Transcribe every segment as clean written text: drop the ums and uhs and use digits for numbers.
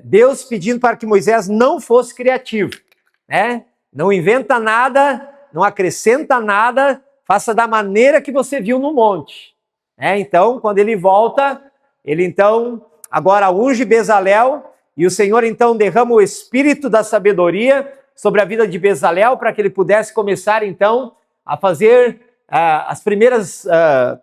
Deus pedindo para que Moisés não fosse criativo, né? Não inventa nada, não acrescenta nada, faça da maneira que você viu no monte. Então, quando ele volta, ele então agora unge Bezalel, e o Senhor então derrama o espírito da sabedoria sobre a vida de Bezalel, para que ele pudesse começar então a fazer as primeiras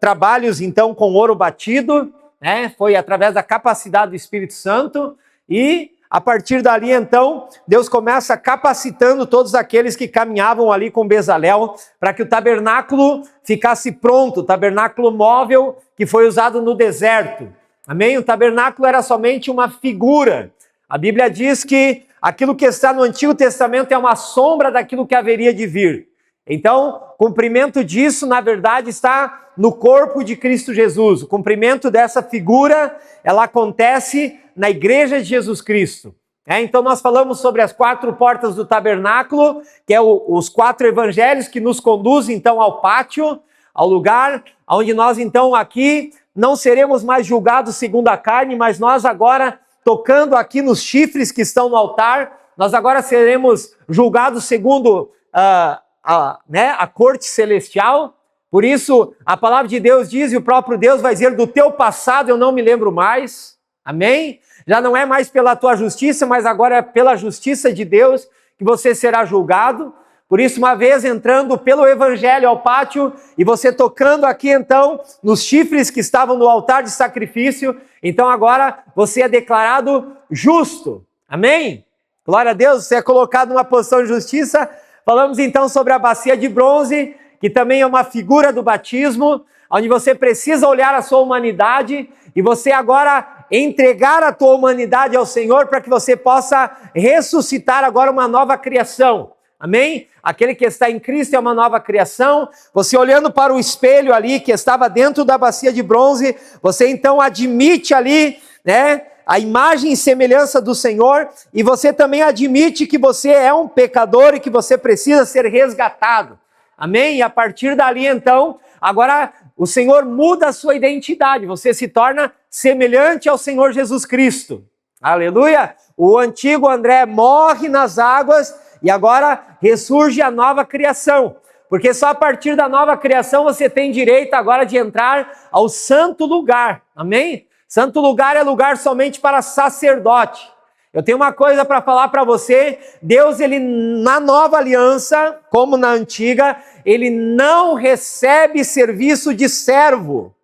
trabalhos então com ouro batido, né? Foi através da capacidade do Espírito Santo, e a partir dali então Deus começa capacitando todos aqueles que caminhavam ali com Bezalel, para que o tabernáculo ficasse pronto, o tabernáculo móvel que foi usado no deserto. Amém? O tabernáculo era somente uma figura. A Bíblia diz que aquilo que está no Antigo Testamento é uma sombra daquilo que haveria de vir. Então, o cumprimento disso, na verdade, está no corpo de Cristo Jesus. O cumprimento dessa figura, ela acontece na igreja de Jesus Cristo. Então, nós falamos sobre as 4 portas do tabernáculo, que é os 4 evangelhos que nos conduzem, então, ao pátio, ao lugar onde nós, então, aqui, não seremos mais julgados segundo a carne, mas nós agora, tocando aqui nos chifres que estão no altar, nós agora seremos julgados segundo a corte celestial. Por isso, a palavra de Deus diz, e o próprio Deus vai dizer, do teu passado eu não me lembro mais. Amém? Já não é mais pela tua justiça, mas agora é pela justiça de Deus que você será julgado. Por isso, uma vez entrando pelo evangelho ao pátio, e você tocando aqui então nos chifres que estavam no altar de sacrifício, então agora você é declarado justo. Amém? Glória a Deus, você é colocado numa posição de justiça. Falamos então sobre a bacia de bronze, que também é uma figura do batismo, onde você precisa olhar a sua humanidade e você agora entregar a tua humanidade ao Senhor, para que você possa ressuscitar agora uma nova criação. Amém? Aquele que está em Cristo é uma nova criação. Você olhando para o espelho ali que estava dentro da bacia de bronze, você então admite ali, né, a imagem e semelhança do Senhor, e você também admite que você é um pecador e que você precisa ser resgatado. Amém? E a partir dali então, agora o Senhor muda a sua identidade, você se torna semelhante ao Senhor Jesus Cristo. Aleluia! O antigo André morre nas águas, e agora ressurge a nova criação, porque só a partir da nova criação você tem direito agora de entrar ao santo lugar, amém? Santo lugar é lugar somente para sacerdote. Eu tenho uma coisa para falar para você, Deus, ele na nova aliança, como na antiga, ele não recebe serviço de servo,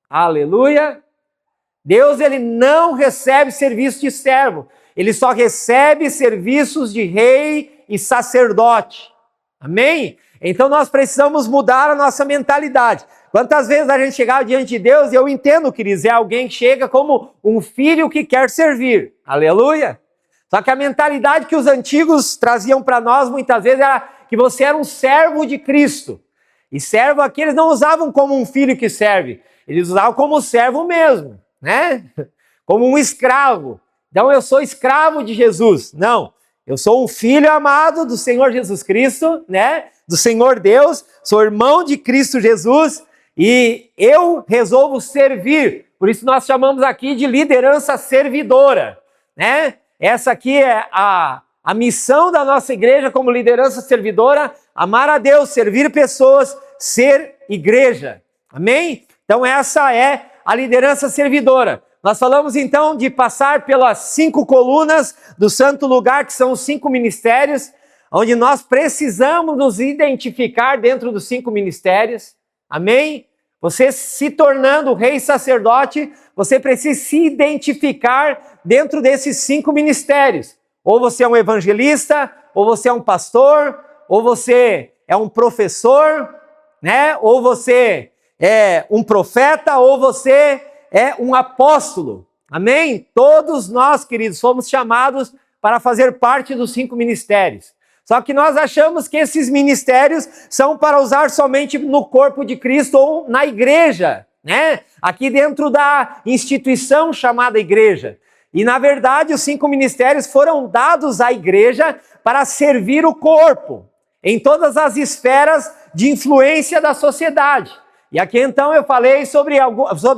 aleluia! Deus, ele não recebe serviço de servo, ele só recebe serviços de rei e sacerdote. Amém? Então nós precisamos mudar a nossa mentalidade. Quantas vezes a gente chegava diante de Deus, e eu entendo, queridos, é alguém que chega como um filho que quer servir. Aleluia! Só que a mentalidade que os antigos traziam para nós muitas vezes era que você era um servo de Cristo. E servo aqui eles não usavam como um filho que serve, eles usavam como servo mesmo, né? Como um escravo. Então eu sou escravo de Jesus. Não, eu sou um filho amado do Senhor Jesus Cristo, né? Do Senhor Deus, sou irmão de Cristo Jesus e eu resolvo servir. Por isso nós chamamos aqui de liderança servidora, né? Essa aqui é a missão da nossa igreja como liderança servidora, amar a Deus, servir pessoas, ser igreja. Amém? Então essa é a liderança servidora. Nós falamos então de passar pelas 5 colunas do santo lugar, que são os 5 ministérios, onde nós precisamos nos identificar dentro dos 5 ministérios. Amém? Você se tornando rei e sacerdote, você precisa se identificar dentro desses 5 ministérios. Ou você é um evangelista, ou você é um pastor, ou você é um professor, né? Ou você é um profeta, ou você é um apóstolo. Amém? Todos nós, queridos, fomos chamados para fazer parte dos 5 ministérios. Só que nós achamos que esses ministérios são para usar somente no corpo de Cristo ou na igreja, né? Aqui dentro da instituição chamada igreja. E na verdade os 5 ministérios foram dados à igreja para servir o corpo em todas as esferas de influência da sociedade. E aqui então eu falei sobre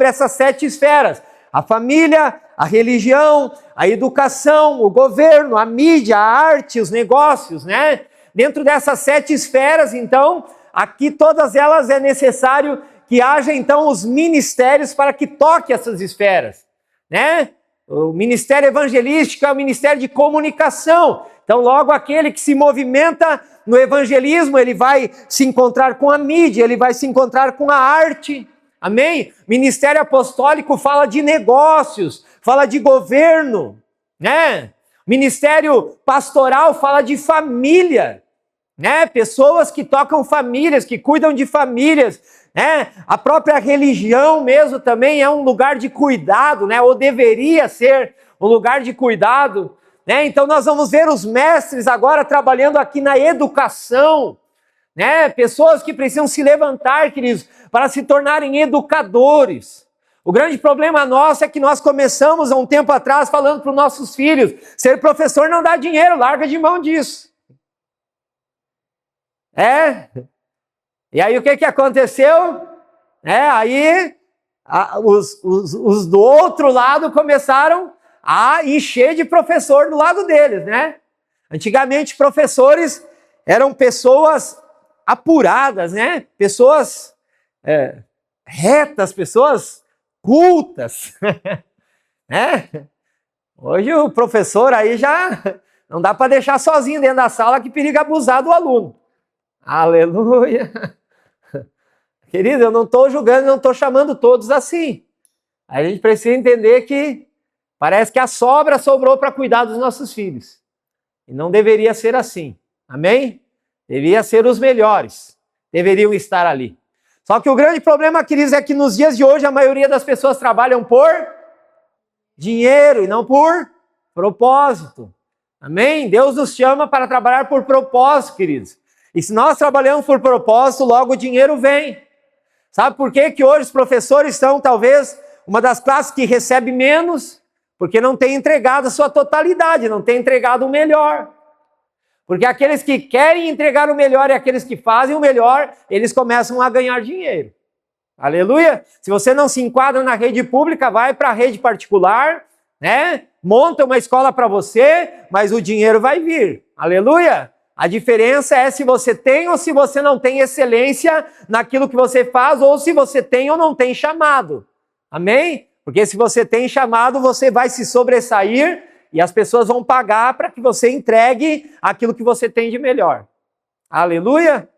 essas 7 esferas: a família, a religião, a educação, o governo, a mídia, a arte, os negócios, né? Dentro dessas 7 esferas, então, aqui todas elas é necessário que haja, então, os ministérios para que toque essas esferas, né? O ministério evangelístico é o ministério de comunicação. Então, logo aquele que se movimenta no evangelismo, ele vai se encontrar com a mídia, ele vai se encontrar com a arte. Amém? Ministério apostólico fala de negócios, fala de governo, né? Ministério pastoral fala de família, né? Pessoas que tocam famílias, que cuidam de famílias, né? A própria religião mesmo também é um lugar de cuidado, né? Ou deveria ser um lugar de cuidado, né? Então nós vamos ver os mestres agora trabalhando aqui na educação, né? Pessoas que precisam se levantar, queridos, para se tornarem educadores. O grande problema nosso é que nós começamos há um tempo atrás falando para os nossos filhos, ser professor não dá dinheiro, larga de mão disso. E aí o que aconteceu? Aí os do outro lado começaram a encher de professor do lado deles, né? Antigamente professores eram pessoas apuradas, né? Pessoas retas, pessoas cultas, né? Hoje o professor aí já não dá para deixar sozinho dentro da sala que periga abusar do aluno. Aleluia! Querido, eu não estou julgando, não estou chamando todos assim. A gente precisa entender que parece que a sobra sobrou para cuidar dos nossos filhos. E não deveria ser assim. Amém? Deveria ser os melhores. Deveriam estar ali. Só que o grande problema, queridos, é que nos dias de hoje a maioria das pessoas trabalham por dinheiro e não por propósito. Amém? Deus nos chama para trabalhar por propósito, queridos. E se nós trabalhamos por propósito, logo o dinheiro vem. Sabe por quê que hoje os professores são talvez uma das classes que recebe menos? Porque não tem entregado a sua totalidade, não tem entregado o melhor. Porque aqueles que querem entregar o melhor e aqueles que fazem o melhor, eles começam a ganhar dinheiro. Aleluia! Se você não se enquadra na rede pública, vai para a rede particular, né? Monta uma escola para você, mas o dinheiro vai vir. Aleluia! A diferença é se você tem ou se você não tem excelência naquilo que você faz, ou se você tem ou não tem chamado. Amém? Porque se você tem chamado, você vai se sobressair e as pessoas vão pagar para que você entregue aquilo que você tem de melhor. Aleluia?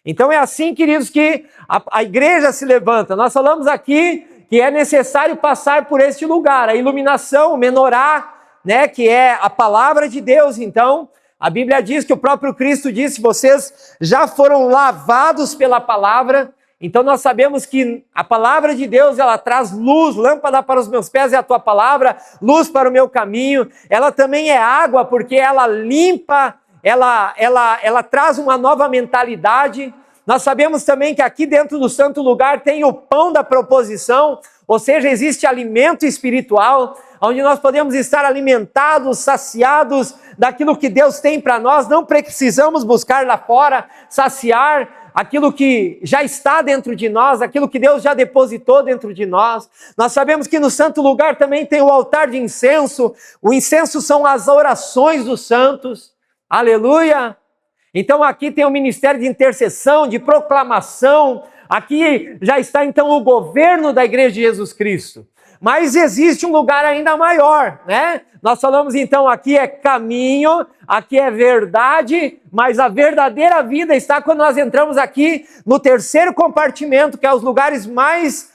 Então é assim, queridos, que a igreja se levanta. Nós falamos aqui que é necessário passar por este lugar, a iluminação, o menorá, né, que é a palavra de Deus. Então, a Bíblia diz que o próprio Cristo disse, vocês já foram lavados pela palavra. Então nós sabemos que a palavra de Deus, ela traz luz, lâmpada para os meus pés é a tua palavra, luz para o meu caminho. Ela também é água, porque ela limpa, ela traz uma nova mentalidade. Nós sabemos também que aqui dentro do santo lugar tem o pão da proposição, ou seja, existe alimento espiritual, onde nós podemos estar alimentados, saciados daquilo que Deus tem para nós. Não precisamos buscar lá fora, saciar aquilo que já está dentro de nós, aquilo que Deus já depositou dentro de nós. Nós sabemos que no santo lugar também tem o altar de incenso. O incenso são as orações dos santos. Aleluia! Então aqui tem o ministério de intercessão, de proclamação. Aqui já está então o governo da Igreja de Jesus Cristo. Mas existe um lugar ainda maior, né? Nós falamos então, aqui é caminho, aqui é verdade, mas a verdadeira vida está quando nós entramos aqui no terceiro compartimento, que é os lugares mais,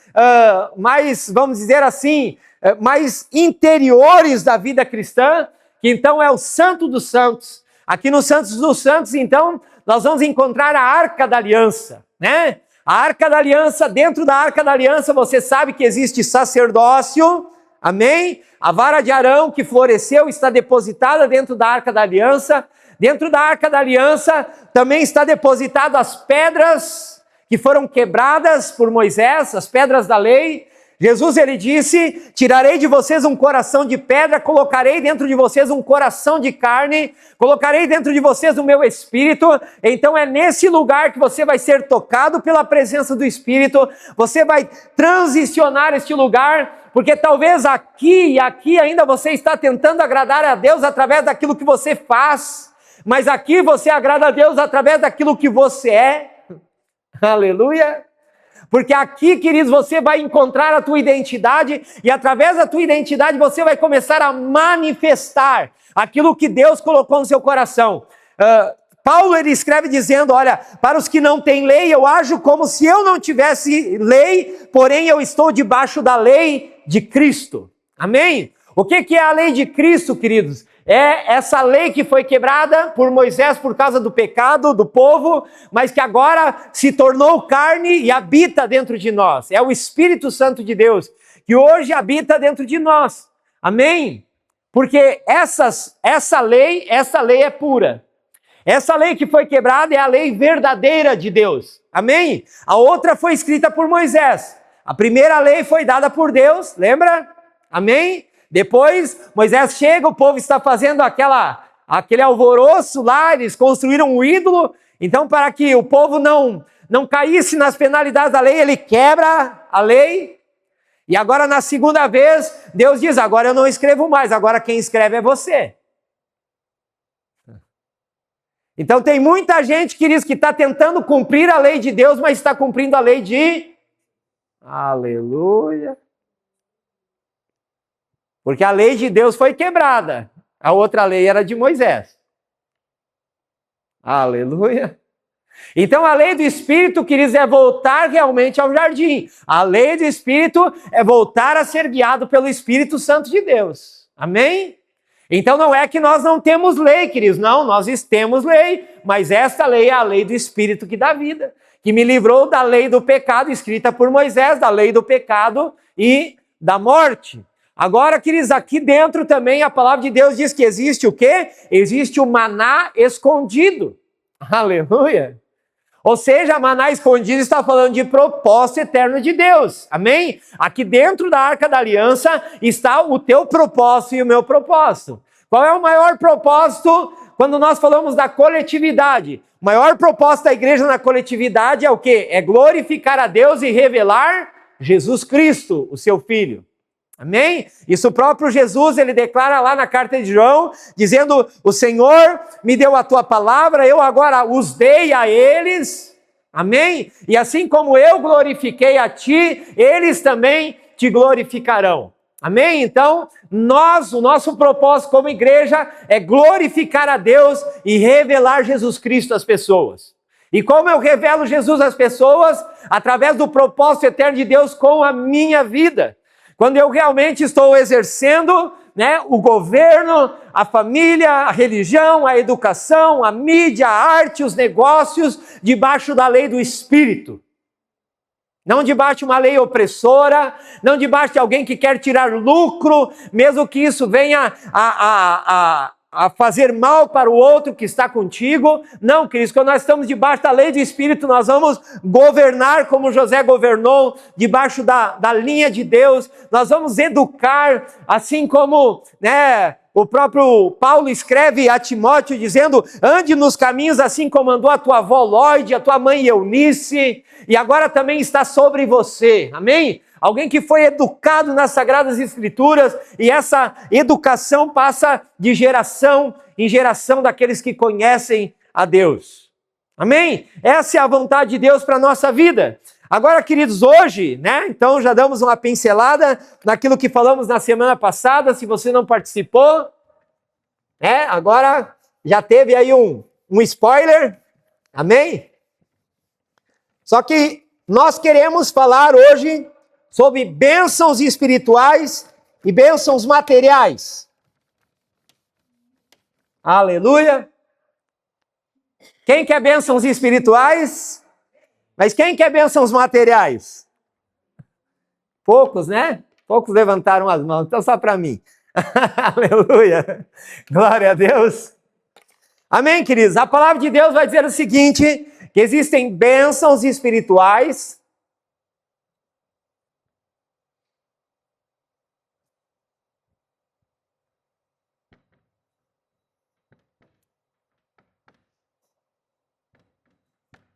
vamos dizer assim, mais interiores da vida cristã, que então é o Santo dos Santos. Aqui no Santos dos Santos, então, nós vamos encontrar a Arca da Aliança, né? A Arca da Aliança, dentro da Arca da Aliança, você sabe que existe sacerdócio, amém? A vara de Arão que floresceu está depositada dentro da Arca da Aliança. Dentro da Arca da Aliança também está depositado as pedras que foram quebradas por Moisés, as pedras da lei. Jesus, ele disse, tirarei de vocês um coração de pedra, colocarei dentro de vocês um coração de carne, colocarei dentro de vocês o meu Espírito. Então é nesse lugar que você vai ser tocado pela presença do Espírito, você vai transicionar este lugar, porque talvez aqui e aqui ainda você está tentando agradar a Deus através daquilo que você faz, mas aqui você agrada a Deus através daquilo que você é. Aleluia! Porque aqui, queridos, você vai encontrar a tua identidade e através da tua identidade você vai começar a manifestar aquilo que Deus colocou no seu coração. Paulo, ele escreve dizendo, olha, para os que não têm lei, eu ajo como se eu não tivesse lei, porém eu estou debaixo da lei de Cristo. Amém? O que é a lei de Cristo, queridos? É essa lei que foi quebrada por Moisés por causa do pecado do povo, mas que agora se tornou carne e habita dentro de nós. É o Espírito Santo de Deus, que hoje habita dentro de nós. Amém? Porque essa lei é pura. Essa lei que foi quebrada é a lei verdadeira de Deus. Amém? A outra foi escrita por Moisés. A primeira lei foi dada por Deus, lembra? Amém? Depois, Moisés chega, o povo está fazendo aquele alvoroço lá, eles construíram um ídolo. Então, para que o povo não caísse nas penalidades da lei, ele quebra a lei. E agora, na segunda vez, Deus diz, agora eu não escrevo mais, agora quem escreve é você. Então, tem muita gente, queridos, que está tentando cumprir a lei de Deus, mas está cumprindo a lei de... Aleluia! Porque a lei de Deus foi quebrada. A outra lei era de Moisés. Aleluia. Então a lei do Espírito, queridos, é voltar realmente ao jardim. A lei do Espírito é voltar a ser guiado pelo Espírito Santo de Deus. Amém? Então não é que nós não temos lei, queridos. Não, nós temos lei. Mas esta lei é a lei do Espírito que dá vida. Que me livrou da lei do pecado escrita por Moisés, da lei do pecado e da morte. Agora, queridos, aqui dentro também a palavra de Deus diz que existe o quê? Existe o maná escondido. Aleluia! Ou seja, maná escondido está falando de propósito eterno de Deus. Amém? Aqui dentro da Arca da Aliança está o teu propósito e o meu propósito. Qual é o maior propósito quando nós falamos da coletividade? O maior propósito da igreja na coletividade é o quê? É glorificar a Deus e revelar Jesus Cristo, o seu Filho. Amém? Isso o próprio Jesus, ele declara lá na carta de João, dizendo, o Senhor me deu a tua palavra, eu agora os dei a eles, amém? E assim como eu glorifiquei a ti, eles também te glorificarão. Amém? Então, o nosso propósito como igreja é glorificar a Deus e revelar Jesus Cristo às pessoas. E como eu revelo Jesus às pessoas? Através do propósito eterno de Deus com a minha vida. Quando eu realmente estou exercendo, o governo, a família, a religião, a educação, a mídia, a arte, os negócios, debaixo da lei do Espírito. Não debaixo de uma lei opressora, não debaixo de alguém que quer tirar lucro, mesmo que isso venha a fazer mal para o outro que está contigo. Não, queridos, quando nós estamos debaixo da lei do Espírito, nós vamos governar como José governou, debaixo da linha de Deus. Nós vamos educar, assim como o próprio Paulo escreve a Timóteo, dizendo, ande nos caminhos assim como andou a tua avó Lloyd, a tua mãe Eunice, e agora também está sobre você. Amém? Alguém que foi educado nas Sagradas Escrituras, e essa educação passa de geração em geração daqueles que conhecem a Deus. Amém? Essa é a vontade de Deus para a nossa vida. Agora, queridos, hoje, então já damos uma pincelada naquilo que falamos na semana passada. Se você não participou, agora já teve aí um spoiler. Amém? Só que nós queremos falar hoje sobre bênçãos espirituais e bênçãos materiais. Aleluia! Quem quer bênçãos espirituais? Mas quem quer bênçãos materiais? Poucos, né? Poucos levantaram as mãos, então só para mim. Aleluia! Glória a Deus! Amém, queridos? A palavra de Deus vai dizer o seguinte, que existem bênçãos espirituais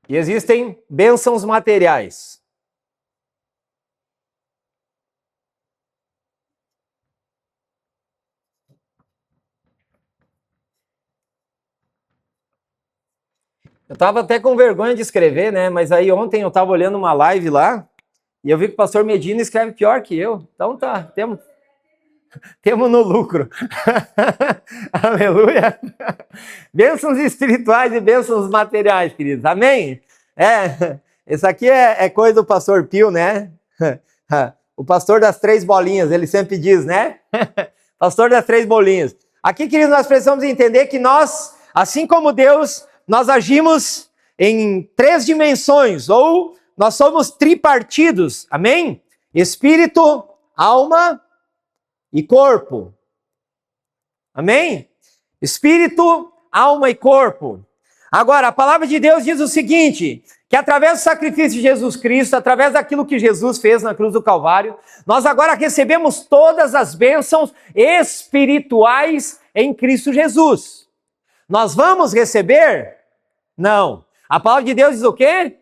E existem bênçãos materiais. Eu estava até com vergonha de escrever, né? Mas aí ontem eu estava olhando uma live lá e eu vi que o pastor Medina escreve pior que eu. Então tá, temos no lucro. Aleluia. Bênçãos espirituais e bênçãos materiais, queridos. Amém? Isso aqui é coisa do pastor Pio, né? O pastor das 3 bolinhas, ele sempre diz, né? Pastor das 3 bolinhas. Aqui, queridos, nós precisamos entender que nós, assim como Deus, nós agimos em 3 dimensões, ou nós somos tripartidos, amém? Espírito, alma e corpo. Amém? Espírito, alma e corpo. Agora, a palavra de Deus diz o seguinte, que através do sacrifício de Jesus Cristo, através daquilo que Jesus fez na cruz do Calvário, nós agora recebemos todas as bênçãos espirituais em Cristo Jesus. Nós vamos receber? Não. A palavra de Deus diz o quê?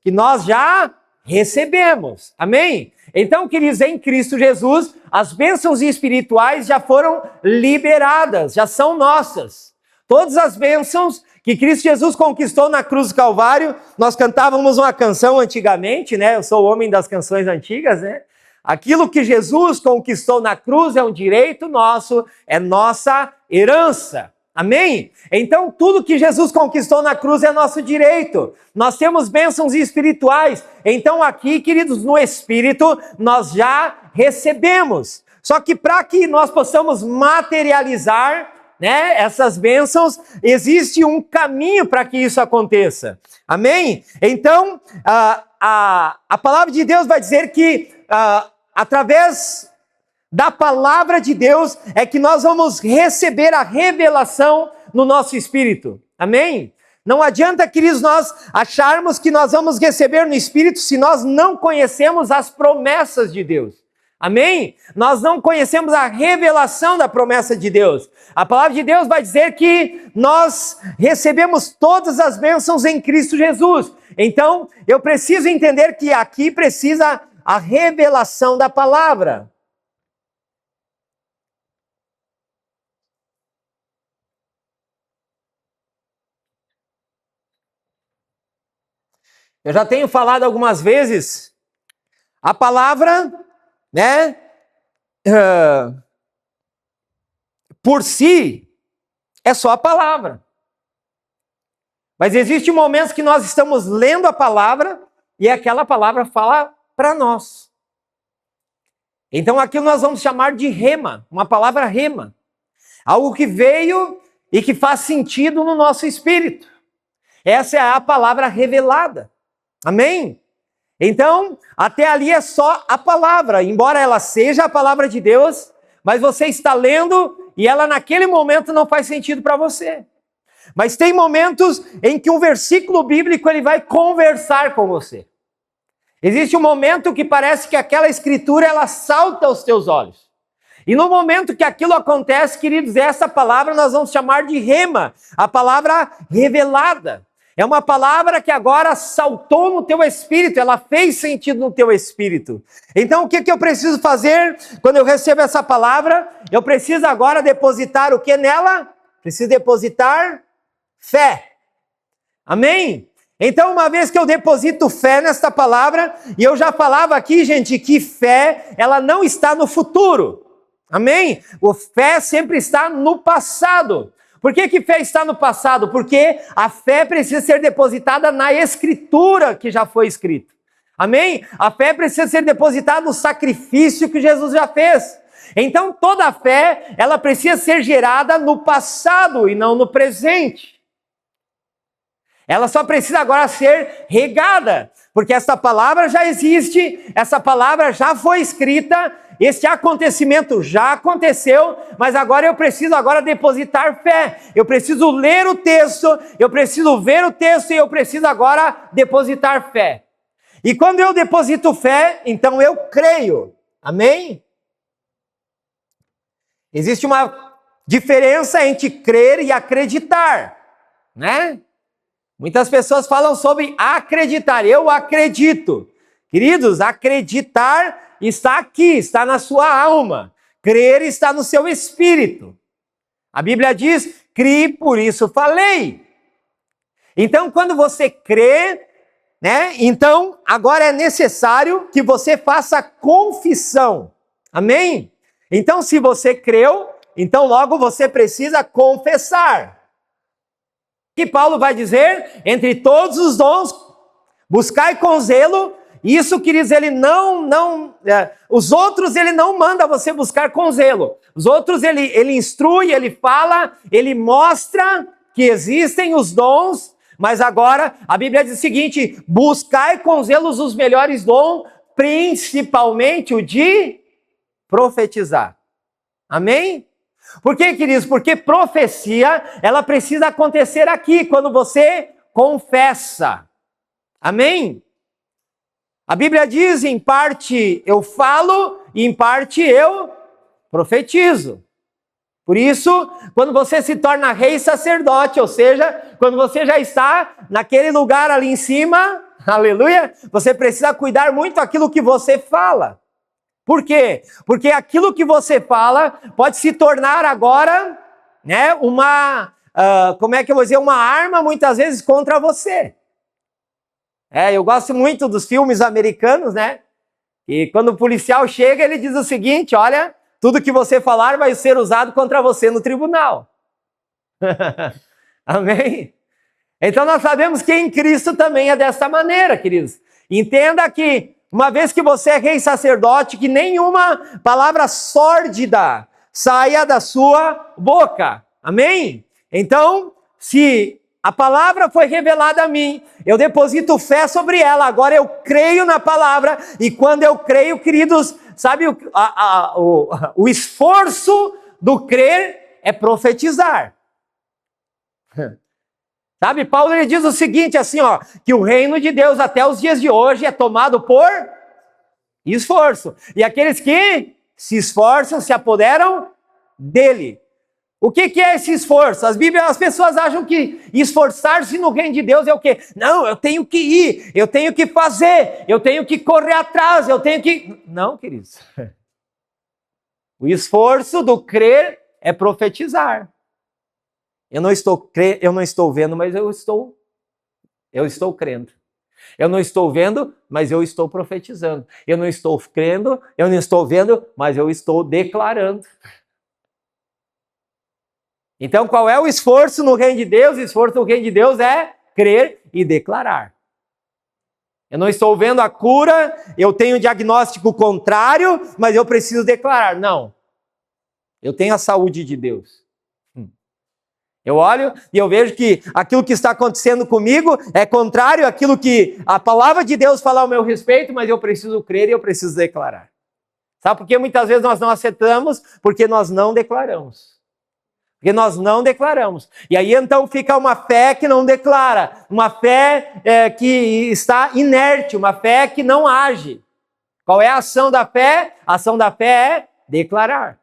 Que nós já recebemos. Amém? Então, queridos, em Cristo Jesus, as bênçãos espirituais já foram liberadas, já são nossas. Todas as bênçãos que Cristo Jesus conquistou na cruz do Calvário, nós cantávamos uma canção antigamente, né? Eu sou o homem das canções antigas, né? Aquilo que Jesus conquistou na cruz é um direito nosso, é nossa herança. Amém? Então, tudo que Jesus conquistou na cruz é nosso direito. Nós temos bênçãos espirituais. Então, aqui, queridos, no Espírito, nós já recebemos. Só que para que nós possamos materializar, né, essas bênçãos, existe um caminho para que isso aconteça. Amém? Então, a palavra de Deus vai dizer que através da palavra de Deus é que nós vamos receber a revelação no nosso espírito. Amém? Não adianta, queridos, nós acharmos que nós vamos receber no espírito se nós não conhecemos as promessas de Deus. Amém? Nós não conhecemos a revelação da promessa de Deus. A palavra de Deus vai dizer que nós recebemos todas as bênçãos em Cristo Jesus. Então, eu preciso entender que aqui precisa a revelação da palavra. Eu já tenho falado algumas vezes, a palavra, né, por si, é só a palavra. Mas existem momentos que nós estamos lendo a palavra e aquela palavra fala para nós. Então aquilo nós vamos chamar de rema, uma palavra rema. Algo que veio e que faz sentido no nosso espírito. Essa é a palavra revelada. Amém? Então, até ali é só a palavra, embora ela seja a palavra de Deus, mas você está lendo e ela naquele momento não faz sentido para você. Mas tem momentos em que um versículo bíblico ele vai conversar com você. Existe um momento que parece que aquela escritura ela salta aos teus olhos. E no momento que aquilo acontece, queridos, essa palavra nós vamos chamar de rema, a palavra revelada. É uma palavra que agora saltou no teu espírito, ela fez sentido no teu espírito. Então o que eu preciso fazer quando eu recebo essa palavra? Eu preciso agora depositar o que nela? Preciso depositar fé. Amém? Então uma vez que eu deposito fé nesta palavra, e eu já falava aqui, gente, que fé, ela não está no futuro. Amém? A fé sempre está no passado. Por que fé está no passado? Porque a fé precisa ser depositada na escritura que já foi escrita. Amém? A fé precisa ser depositada no sacrifício que Jesus já fez. Então toda a fé, ela precisa ser gerada no passado e não no presente. Ela só precisa agora ser regada, porque essa palavra já existe, essa palavra já foi escrita, este acontecimento já aconteceu, mas agora eu preciso depositar fé. Eu preciso ler o texto, eu preciso ver o texto e eu preciso agora depositar fé. E quando eu deposito fé, então eu creio. Amém? Existe uma diferença entre crer e acreditar, né? Muitas pessoas falam sobre acreditar. Eu acredito. Queridos, acreditar está aqui, está na sua alma. Crer está no seu espírito. A Bíblia diz, criei, por isso falei. Então, quando você crê, né? Então, agora é necessário que você faça confissão. Amém? Então, se você creu, então logo você precisa confessar. Que Paulo vai dizer, entre todos os dons, buscai com zelo. Isso, queridos, ele os outros ele não manda você buscar com zelo. Os outros ele instrui, ele fala, ele mostra que existem os dons, mas agora a Bíblia diz o seguinte, buscai com zelo os melhores dons, principalmente o de profetizar. Amém? Por quê, queridos? Porque profecia, ela precisa acontecer aqui, quando você confessa. Amém? A Bíblia diz, em parte eu falo, e em parte eu profetizo. Por isso, quando você se torna rei e sacerdote, ou seja, quando você já está naquele lugar ali em cima, aleluia, você precisa cuidar muito daquilo que você fala. Por quê? Porque aquilo que você fala pode se tornar agora, né, uma arma muitas vezes contra você. Eu gosto muito dos filmes americanos, né? E quando o policial chega, ele diz o seguinte, olha, tudo que você falar vai ser usado contra você no tribunal. Amém? Então nós sabemos que em Cristo também é dessa maneira, queridos. Entenda que uma vez que você é rei e sacerdote, que nenhuma palavra sórdida saia da sua boca. Amém? Então, se a palavra foi revelada a mim, eu deposito fé sobre ela, agora eu creio na palavra, e quando eu creio, queridos, sabe, o esforço do crer é profetizar. Sabe, Paulo ele diz o seguinte, assim, ó, que o reino de Deus até os dias de hoje é tomado por esforço. E aqueles que se esforçam, se apoderam dele. O que é esse esforço? As pessoas acham que esforçar-se no reino de Deus é o quê? Não, eu tenho que ir, eu tenho que fazer, eu tenho que correr atrás, eu tenho que... Não, queridos. O esforço do crer é profetizar. Eu não estou vendo, mas eu estou crendo. Eu não estou vendo, mas eu estou profetizando. Eu não estou crendo, eu não estou vendo, mas eu estou declarando. Então, qual é o esforço no reino de Deus? O esforço no reino de Deus é crer e declarar. Eu não estou vendo a cura, eu tenho um diagnóstico contrário, mas eu preciso declarar. Não. Eu tenho a saúde de Deus. Eu olho e eu vejo que aquilo que está acontecendo comigo é contrário àquilo que a palavra de Deus fala ao meu respeito, mas eu preciso crer e eu preciso declarar. Sabe por que muitas vezes nós não aceitamos? Porque nós não declaramos. Porque nós não declaramos. E aí então fica uma fé que não declara, uma fé que está inerte, uma fé que não age. Qual é a ação da fé? A ação da fé é declarar.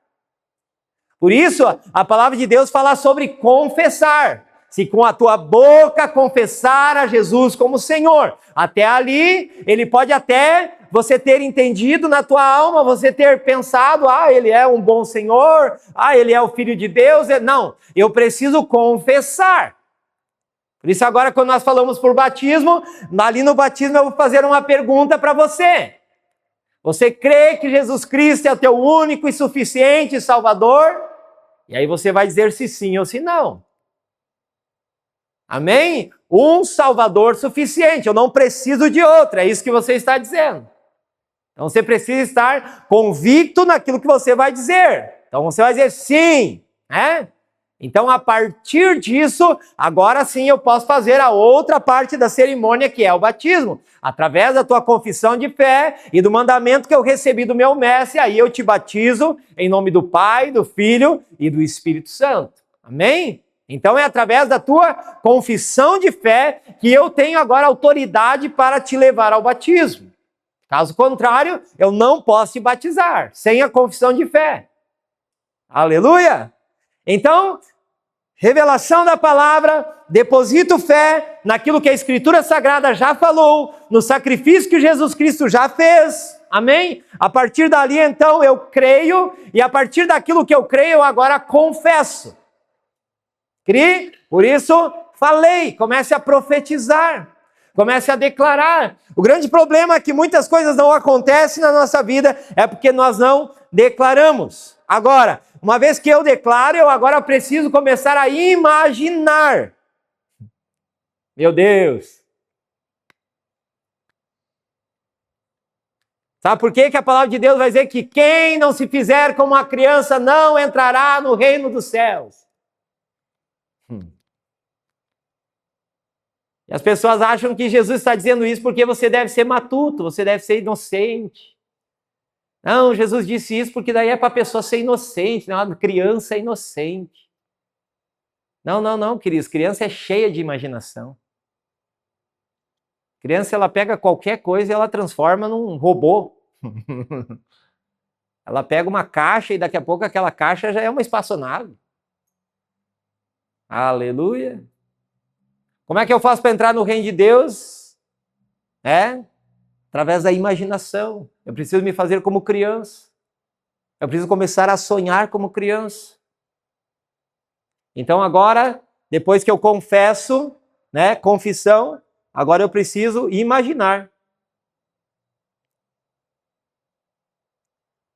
Por isso, a palavra de Deus fala sobre confessar. Se com a tua boca confessar a Jesus como Senhor. Até ali, ele pode até você ter entendido na tua alma, você ter pensado, ele é um bom Senhor, ele é o Filho de Deus. Não, eu preciso confessar. Por isso agora, quando nós falamos por batismo, ali no batismo eu vou fazer uma pergunta para você. Você crê que Jesus Cristo é o teu único e suficiente Salvador? E aí você vai dizer se sim ou se não. Amém? Um Salvador suficiente, eu não preciso de outro, é isso que você está dizendo. Então você precisa estar convicto naquilo que você vai dizer. Então você vai dizer sim, né? Então a partir disso, agora sim eu posso fazer a outra parte da cerimônia, que é o batismo. Através da tua confissão de fé e do mandamento que eu recebi do meu mestre, aí eu te batizo em nome do Pai, do Filho e do Espírito Santo. Amém? Então é através da tua confissão de fé que eu tenho agora autoridade para te levar ao batismo. Caso contrário, eu não posso te batizar sem a confissão de fé. Aleluia! Então, revelação da palavra, deposito fé naquilo que a Escritura Sagrada já falou, no sacrifício que Jesus Cristo já fez, amém? A partir dali, então, eu creio, e a partir daquilo que eu creio, eu agora confesso. Criei, por isso falei, comece a profetizar, comece a declarar. O grande problema é que muitas coisas não acontecem na nossa vida, é porque nós não declaramos. Agora, uma vez que eu declaro, eu agora preciso começar a imaginar. Meu Deus! Sabe por que a palavra de Deus vai dizer que quem não se fizer como uma criança não entrará no reino dos céus? E as pessoas acham que Jesus está dizendo isso porque você deve ser matuto, você deve ser inocente. Não, Jesus disse isso porque daí é para a pessoa ser inocente, não, a criança é inocente. Não, queridos, criança é cheia de imaginação. Criança, ela pega qualquer coisa e ela transforma num robô. Ela pega uma caixa e daqui a pouco aquela caixa já é uma espaçonave. Aleluia! Como é que eu faço para entrar no reino de Deus? Através da imaginação. Eu preciso me fazer como criança. Eu preciso começar a sonhar como criança. Então agora, depois que eu confesso, confissão, agora eu preciso imaginar.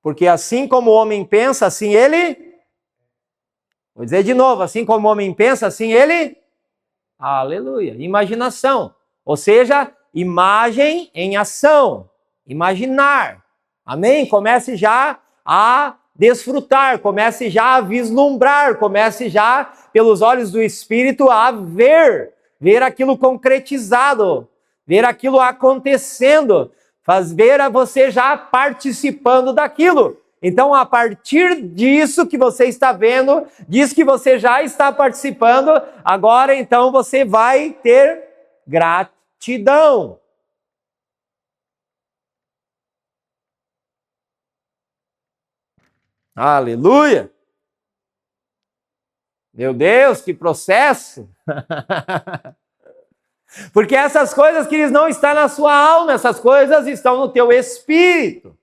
Porque assim como o homem pensa, assim ele... Vou dizer de novo, assim como o homem pensa, assim ele... Aleluia. Imaginação. Ou seja, imagem em ação. Imaginar. Amém? Comece já a desfrutar, comece já a vislumbrar, comece já, pelos olhos do Espírito, a ver aquilo concretizado, ver aquilo acontecendo, ver a você já participando daquilo. Então, a partir disso que você está vendo, diz que você já está participando, agora então você vai ter gratidão. Aleluia! Meu Deus, que processo! Porque essas coisas, queridos, não estão na sua alma, essas coisas estão no teu espírito.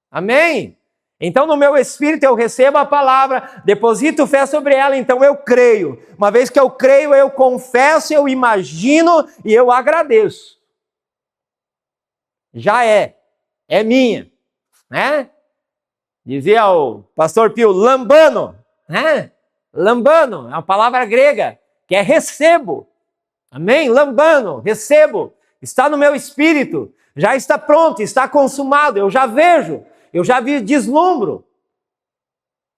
Amém? Então, no meu espírito eu recebo a palavra, deposito fé sobre ela, então eu creio. Uma vez que eu creio, eu confesso, eu imagino e eu agradeço. Já é minha, Dizia o pastor Pio, lambano, Lambano é uma palavra grega, que é recebo. Amém? Lambano, recebo, está no meu espírito, já está pronto, está consumado, eu já vejo. Eu já deslumbro.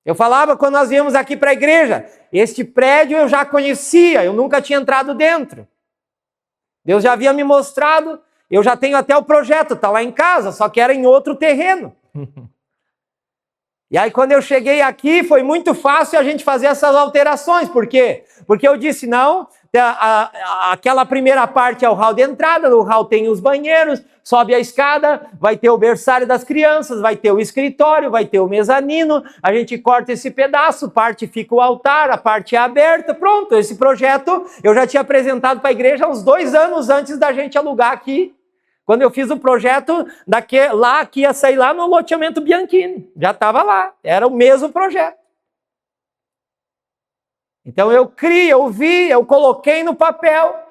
Eu falava quando nós viemos aqui para a igreja, este prédio eu já conhecia, eu nunca tinha entrado dentro. Deus já havia me mostrado, eu já tenho até o projeto, está lá em casa, só que era em outro terreno. E aí quando eu cheguei aqui, foi muito fácil a gente fazer essas alterações. Por quê? Porque eu disse, não, aquela primeira parte é o hall de entrada, no hall tem os banheiros, sobe a escada, vai ter o berçário das crianças, vai ter o escritório, vai ter o mezanino, a gente corta esse pedaço, parte fica o altar, a parte é aberta, pronto, esse projeto eu já tinha apresentado para a igreja uns 2 anos antes da gente alugar aqui, quando eu fiz o projeto lá, que ia sair lá no loteamento Bianchini, já estava lá, era o mesmo projeto. Então eu criei, eu vi, eu coloquei no papel,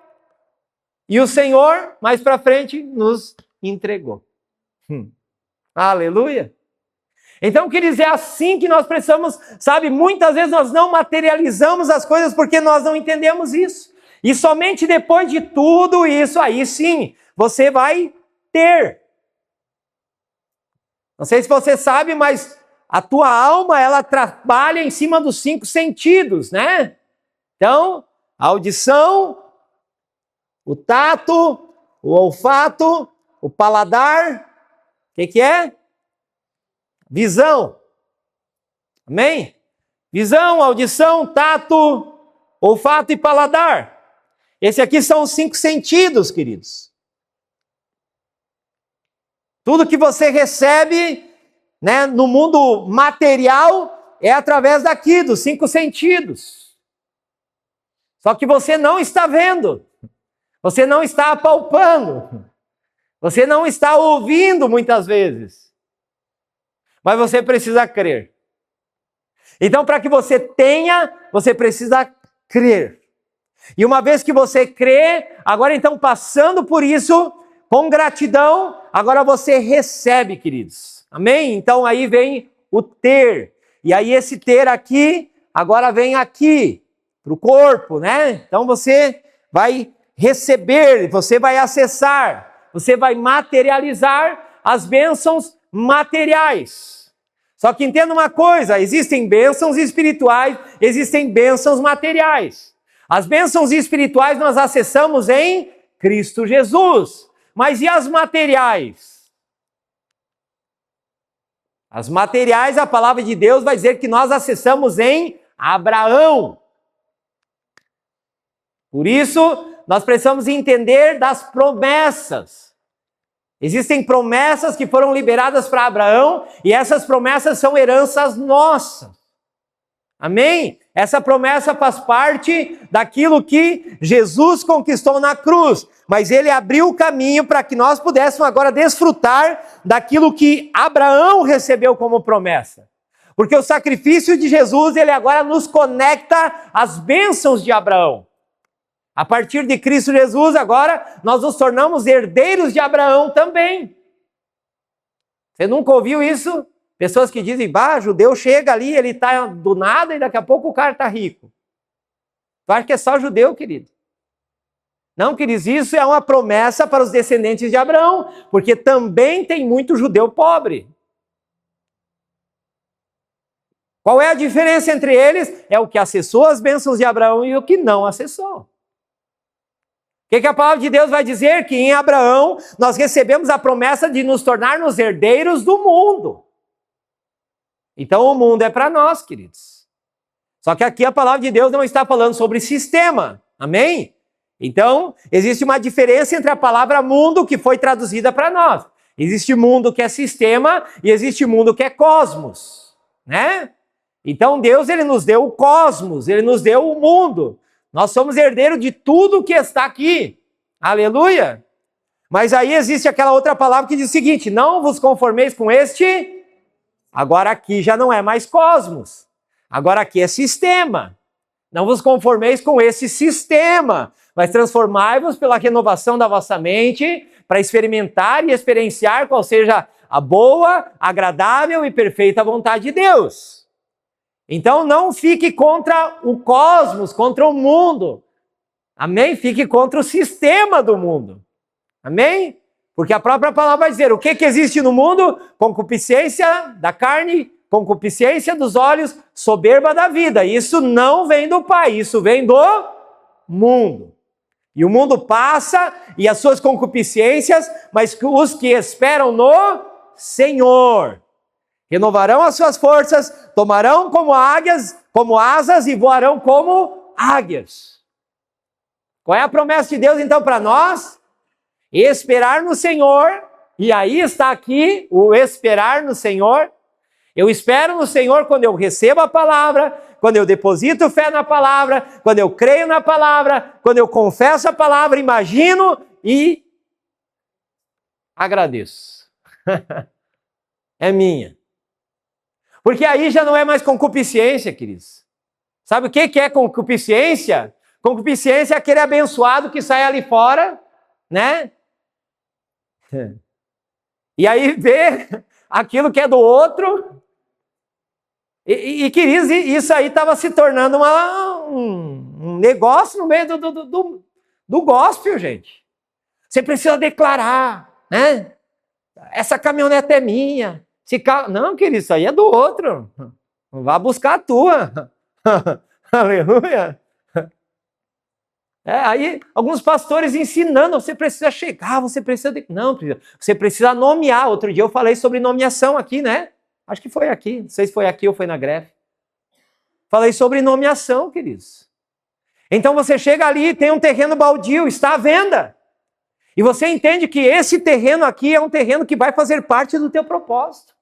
e o Senhor, mais para frente, nos entregou. Aleluia! Então, queridos, é assim que nós precisamos, sabe, muitas vezes nós não materializamos as coisas porque nós não entendemos isso. E somente depois de tudo isso, aí sim, você vai ter. Não sei se você sabe, mas a tua alma, ela trabalha em cima dos 5 sentidos, Então, a audição, o tato, o olfato, o paladar, o que é? Visão. Amém? Visão, audição, tato, olfato e paladar. Esse aqui são os 5 sentidos, queridos. Tudo que você recebe, no mundo material é através daqui, dos 5 sentidos. Só que você não está vendo. Você não está apalpando. Você não está ouvindo muitas vezes. Mas você precisa crer. Então, para que você tenha, você precisa crer. E uma vez que você crê, agora então passando por isso, com gratidão, agora você recebe, queridos. Amém? Então aí vem o ter. E aí esse ter aqui, agora vem aqui, para o corpo, né? Então você vai receber, você vai acessar, você vai materializar as bênçãos materiais. Só que entenda uma coisa, existem bênçãos espirituais, existem bênçãos materiais. As bênçãos espirituais nós acessamos em Cristo Jesus. Mas e as materiais? As materiais, a palavra de Deus vai dizer que nós acessamos em Abraão. Por isso, nós precisamos entender das promessas. Existem promessas que foram liberadas para Abraão e essas promessas são heranças nossas. Amém? Essa promessa faz parte daquilo que Jesus conquistou na cruz, mas ele abriu o caminho para que nós pudéssemos agora desfrutar daquilo que Abraão recebeu como promessa. Porque o sacrifício de Jesus, ele agora nos conecta às bênçãos de Abraão. A partir de Cristo Jesus, agora, nós nos tornamos herdeiros de Abraão também. Você nunca ouviu isso? Pessoas que dizem, judeu chega ali, ele está do nada e daqui a pouco o cara está rico. Tu acha que é só judeu, querido? Não, queridos, isso é uma promessa para os descendentes de Abraão, porque também tem muito judeu pobre. Qual é a diferença entre eles? É o que acessou as bênçãos de Abraão e o que não acessou. O que a palavra de Deus vai dizer? Que em Abraão nós recebemos a promessa de nos tornarmos herdeiros do mundo. Então o mundo é para nós, queridos. Só que aqui a palavra de Deus não está falando sobre sistema. Amém? Então, existe uma diferença entre a palavra mundo que foi traduzida para nós. Existe mundo que é sistema e existe mundo que é cosmos, né? Então Deus, ele nos deu o cosmos, ele nos deu o mundo. Nós somos herdeiros de tudo que está aqui. Aleluia! Mas aí existe aquela outra palavra que diz o seguinte, não vos conformeis com este... Agora aqui já não é mais cosmos. Agora aqui é sistema. Não vos conformeis com esse sistema, mas transformai-vos pela renovação da vossa mente para experimentar e experienciar qual seja a boa, agradável e perfeita vontade de Deus. Então não fique contra o cosmos, contra o mundo. Amém? Fique contra o sistema do mundo. Amém? Porque a própria palavra vai dizer, o que existe no mundo? Concupiscência da carne, concupiscência dos olhos, soberba da vida. Isso não vem do Pai, isso vem do mundo. E o mundo passa e as suas concupiscências, mas os que esperam no Senhor renovarão as suas forças, tomarão como águias, como asas e voarão como águias. Qual é a promessa de Deus então para nós? Esperar no Senhor, e aí está aqui o esperar no Senhor. Eu espero no Senhor quando eu recebo a palavra, quando eu deposito fé na palavra, quando eu creio na palavra, quando eu confesso a palavra, imagino e agradeço. É minha. Porque aí já não é mais concupiscência, queridos. Sabe o que é concupiscência? Concupiscência é aquele abençoado que sai ali fora, né? E aí vê aquilo que é do outro. E queridos, isso aí estava se tornando um negócio no meio do gospel, gente. Você precisa declarar, né? Essa caminhonete é minha. Não, querido, isso aí é do outro. Vá buscar a tua. Aleluia. Aí, alguns pastores ensinando, você precisa chegar, você precisa... Não, você precisa nomear. Outro dia eu falei sobre nomeação aqui, né? Acho que foi aqui, não sei se foi aqui ou foi na greve. Falei sobre nomeação, queridos. Então você chega ali, tem um terreno baldio, está à venda. E você entende que esse terreno aqui é um terreno que vai fazer parte do teu propósito.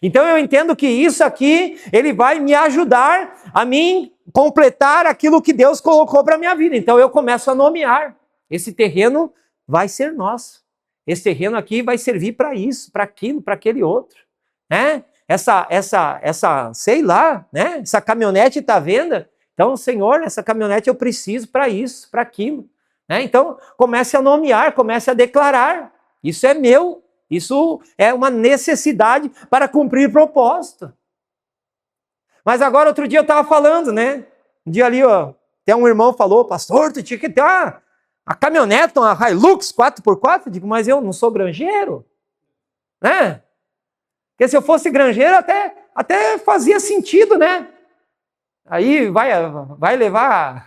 Então eu entendo que isso aqui, ele vai me ajudar a mim completar aquilo que Deus colocou para a minha vida. Então eu começo a nomear. Esse terreno vai ser nosso. Esse terreno aqui vai servir para isso, para aquilo, para aquele outro. Né? Sei lá, né? Essa caminhonete está à venda. Então, Senhor, essa caminhonete eu preciso para isso, para aquilo. Né? Então, comece a nomear, comece a declarar. Isso é meu. Isso é uma necessidade para cumprir propósito. Mas agora, outro dia eu estava falando, né? Um dia ali, ó, até um irmão falou, pastor, tu tinha que ter uma caminhonete, uma Hilux 4x4. Eu digo, mas eu não sou granjeiro. Né? Porque se eu fosse granjeiro, até fazia sentido, né? Aí vai levar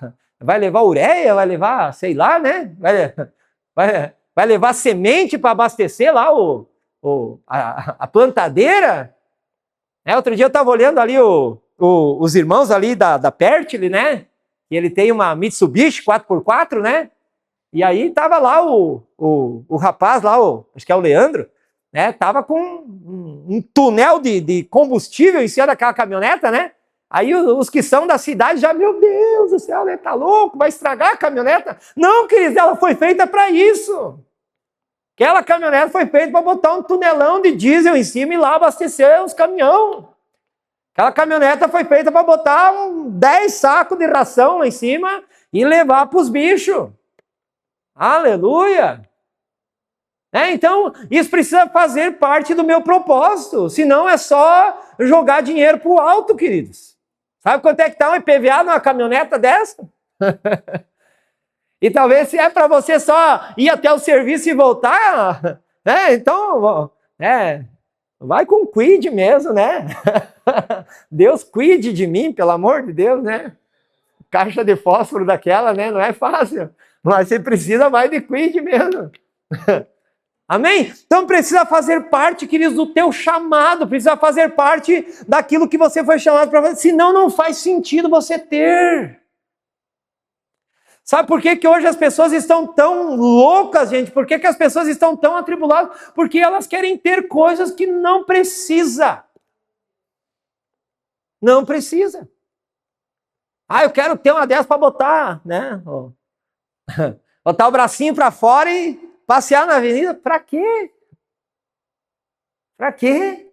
ureia, vai levar, sei lá, né? Vai levar semente para abastecer lá a plantadeira. Outro dia eu estava olhando ali os irmãos ali da Pertile, né? E ele tem uma Mitsubishi 4x4, né? E aí tava lá o rapaz lá, acho que é o Leandro, né? Tava com um túnel de combustível em cima daquela caminhoneta, né? Aí os que são da cidade já, meu Deus do céu, né? Tá louco, vai estragar a caminhoneta? Não, queridos, ela foi feita para isso. Aquela caminhonete foi feita para botar um tunelão de diesel em cima e lá abastecer os caminhões. Aquela caminhoneta foi feita para botar 10 sacos de ração lá em cima e levar para os bichos. Aleluia! Então, isso precisa fazer parte do meu propósito. Senão é só jogar dinheiro para o alto, queridos. Sabe quanto é que está um IPVA numa caminhoneta dessa? E talvez se é para você só ir até o serviço e voltar, né? Então, vai com cuide mesmo, né? Deus cuide de mim, pelo amor de Deus, né? Caixa de fósforo daquela, né? Não é fácil. Mas você precisa mais de cuide mesmo. Amém? Então precisa fazer parte, queridos, do teu chamado, precisa fazer parte daquilo que você foi chamado para fazer, senão não faz sentido você ter. Sabe por que hoje as pessoas estão tão loucas, gente? Por que as pessoas estão tão atribuladas? Porque elas querem ter coisas que não precisa. Não precisa. Eu quero ter uma dessas para botar, né? Botar o bracinho para fora e passear na avenida. Para quê? Para quê?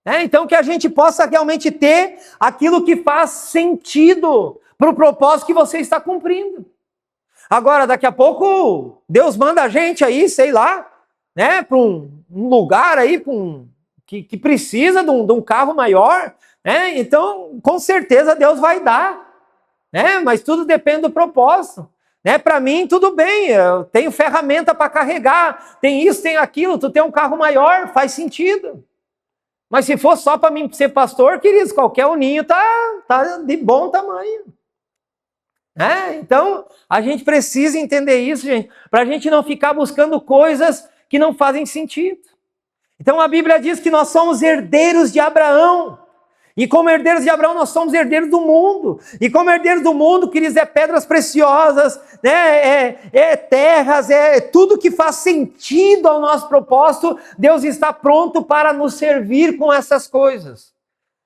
Então que a gente possa realmente ter aquilo que faz sentido para o propósito que você está cumprindo. Agora, daqui a pouco, Deus manda a gente aí, sei lá, né, para um lugar aí que precisa de um carro maior, né? Então, com certeza Deus vai dar, né? Mas tudo depende do propósito. Né? Para mim, tudo bem, eu tenho ferramenta para carregar, tem isso, tem aquilo, tu tem um carro maior, faz sentido. Mas se for só para mim ser pastor, queridos, qualquer uninho tá de bom tamanho. Então, a gente precisa entender isso, gente, para a gente não ficar buscando coisas que não fazem sentido. Então, a Bíblia diz que nós somos herdeiros de Abraão. E como herdeiros de Abraão, nós somos herdeiros do mundo. E como herdeiros do mundo, queridos, é pedras preciosas, né? Terras, tudo que faz sentido ao nosso propósito. Deus está pronto para nos servir com essas coisas.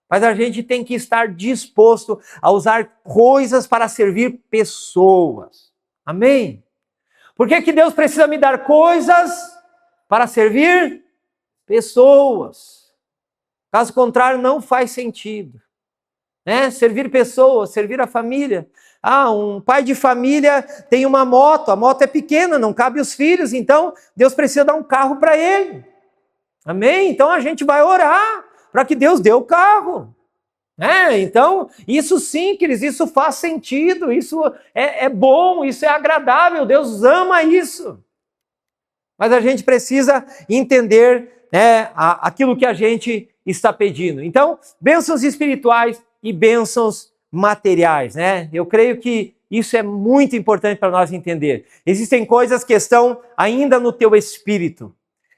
Mas a gente tem que estar disposto a usar coisas para servir pessoas. Amém? Por que Deus precisa me dar coisas para servir pessoas? Caso contrário, não faz sentido. Né? Servir pessoas, servir a família. Um pai de família tem uma moto, a moto é pequena, não cabe os filhos, então Deus precisa dar um carro para ele. Amém? Então a gente vai orar para que Deus dê o carro. Então, isso sim, queridos, isso faz sentido, isso é bom, isso é agradável, Deus ama isso. Mas a gente precisa entender, né, aquilo que a gente está pedindo. Então, bênçãos espirituais e bênçãos materiais, né? Eu creio que isso é muito importante para nós entender. Existem coisas que estão ainda no teu espírito.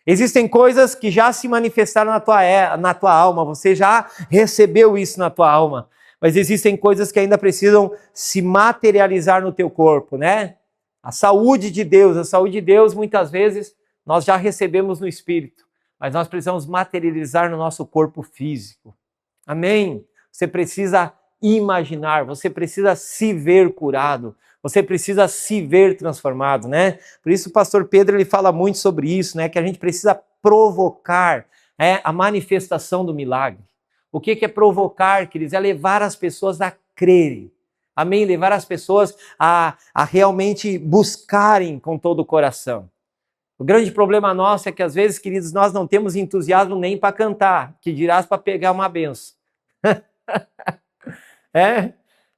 Existem coisas que já se manifestaram na tua alma, você já recebeu isso na tua alma. Mas existem coisas que ainda precisam se materializar no teu corpo, né? A saúde de Deus, muitas vezes, nós já recebemos no espírito. Mas nós precisamos materializar no nosso corpo físico. Amém? Você precisa imaginar, você precisa se ver curado, você precisa se ver transformado, né? Por isso o pastor Pedro ele fala muito sobre isso, né? Que a gente precisa provocar a manifestação do milagre. O que é provocar, queridos? É levar as pessoas a crerem. Amém? Levar as pessoas a realmente buscarem com todo o coração. O grande problema nosso é que às vezes, queridos, nós não temos entusiasmo nem para cantar, que dirás para pegar uma benção.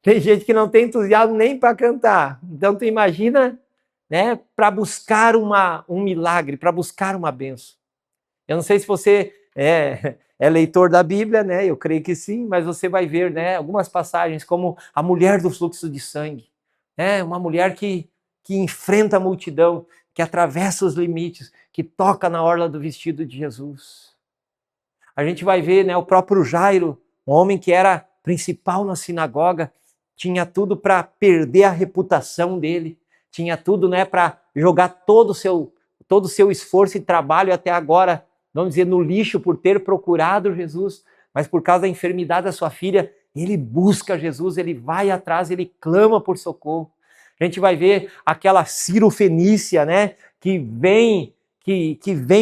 Tem gente que não tem entusiasmo nem para cantar. Então tu imagina, né, para buscar um milagre, para buscar uma benção. Eu não sei se você é leitor da Bíblia, né? Eu creio que sim, mas você vai ver, né, algumas passagens como a mulher do fluxo de sangue, uma mulher que enfrenta a multidão, que atravessa os limites, que toca na orla do vestido de Jesus. A gente vai ver, né, o próprio Jairo, um homem que era principal na sinagoga, tinha tudo para perder a reputação dele, tinha tudo, né, para jogar todo o seu esforço e trabalho até agora, vamos dizer, no lixo por ter procurado Jesus, mas por causa da enfermidade da sua filha, ele busca Jesus, ele vai atrás, ele clama por socorro. A gente vai ver aquela Cirofenícia, né, que vem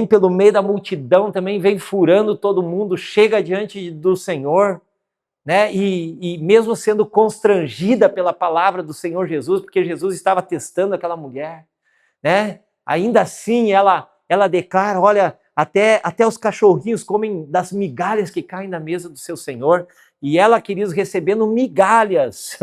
pelo meio da multidão, também vem furando todo mundo, chega diante do Senhor, né, e mesmo sendo constrangida pela palavra do Senhor Jesus, porque Jesus estava testando aquela mulher, né, ainda assim ela declara, olha, até os cachorrinhos comem das migalhas que caem na mesa do seu Senhor, e ela, queridos, recebendo migalhas,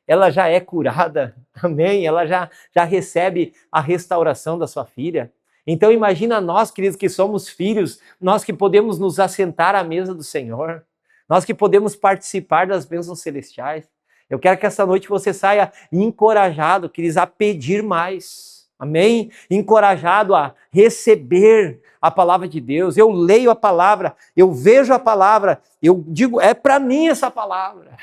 ela já é curada, amém? Ela já recebe a restauração da sua filha. Então imagina nós, queridos, que somos filhos, nós que podemos nos assentar à mesa do Senhor, nós que podemos participar das bênçãos celestiais. Eu quero que essa noite você saia encorajado, queridos, a pedir mais, amém? Encorajado a receber a palavra de Deus. Eu leio a palavra, eu vejo a palavra, eu digo, é para mim essa palavra.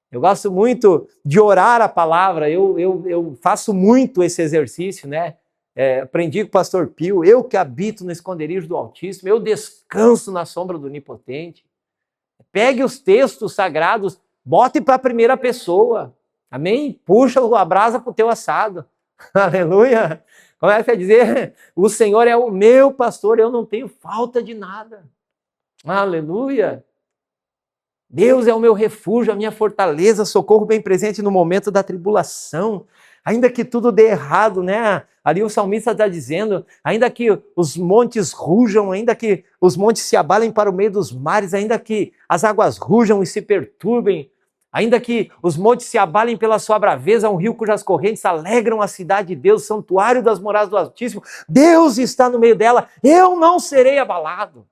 Eu gosto muito de orar a palavra, eu faço muito esse exercício, né? Aprendi com o pastor Pio, eu que habito no esconderijo do Altíssimo, eu descanso na sombra do Onipotente. Pegue os textos sagrados, bote para a primeira pessoa, amém? Puxa a brasa para o teu assado, aleluia! Começa a dizer, o Senhor é o meu pastor, eu não tenho falta de nada, aleluia! Deus é o meu refúgio, a minha fortaleza, socorro bem presente no momento da tribulação. Ainda que tudo dê errado, né? Ali o salmista está dizendo, ainda que os montes rujam, ainda que os montes se abalem para o meio dos mares, ainda que as águas rujam e se perturbem, ainda que os montes se abalem pela sua braveza, um rio cujas correntes alegram a cidade de Deus, santuário das moradas do Altíssimo, Deus está no meio dela, eu não serei abalado.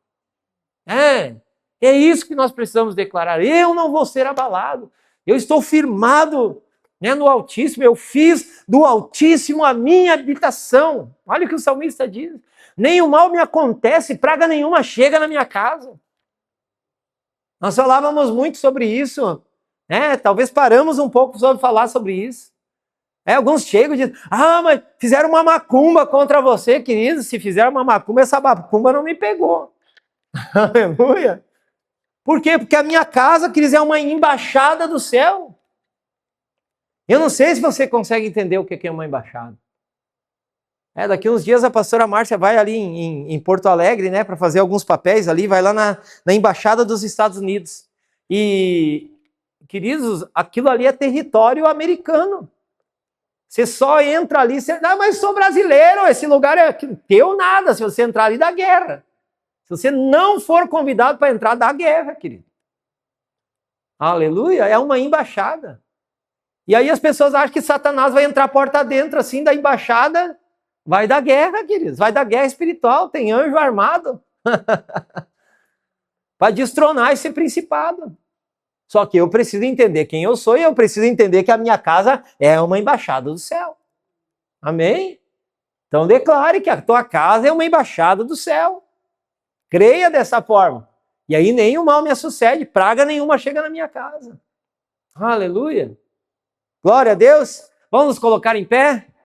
É isso que nós precisamos declarar. Eu não vou ser abalado. Eu estou firmado, né, no Altíssimo. Eu fiz do Altíssimo a minha habitação. Olha o que o salmista diz. Nem o mal me acontece, praga nenhuma chega na minha casa. Nós falávamos muito sobre isso. Talvez paramos um pouco sobre falar sobre isso. Alguns chegam e dizem, mas fizeram uma macumba contra você, querido. Se fizeram uma macumba, essa macumba não me pegou. Aleluia. Por quê? Porque a minha casa, queridos, é uma embaixada do céu. Eu não sei se você consegue entender o que é uma embaixada. Daqui uns dias a pastora Márcia vai ali em Porto Alegre, né, para fazer alguns papéis ali, vai lá na embaixada dos Estados Unidos. E, queridos, aquilo ali é território americano. Você só entra ali, mas sou brasileiro, esse lugar é teu nada, se você entrar ali dá guerra. Se você não for convidado para entrar, dá guerra, querido. Aleluia, é uma embaixada. E aí as pessoas acham que Satanás vai entrar porta dentro, assim, da embaixada, vai dar guerra, queridos, vai dar guerra espiritual, tem anjo armado para destronar esse principado. Só que eu preciso entender quem eu sou e eu preciso entender que a minha casa é uma embaixada do céu. Amém? Então declare que a tua casa é uma embaixada do céu. Creia dessa forma. E aí nenhum mal me sucede, praga nenhuma chega na minha casa. Aleluia. Glória a Deus. Vamos nos colocar em pé?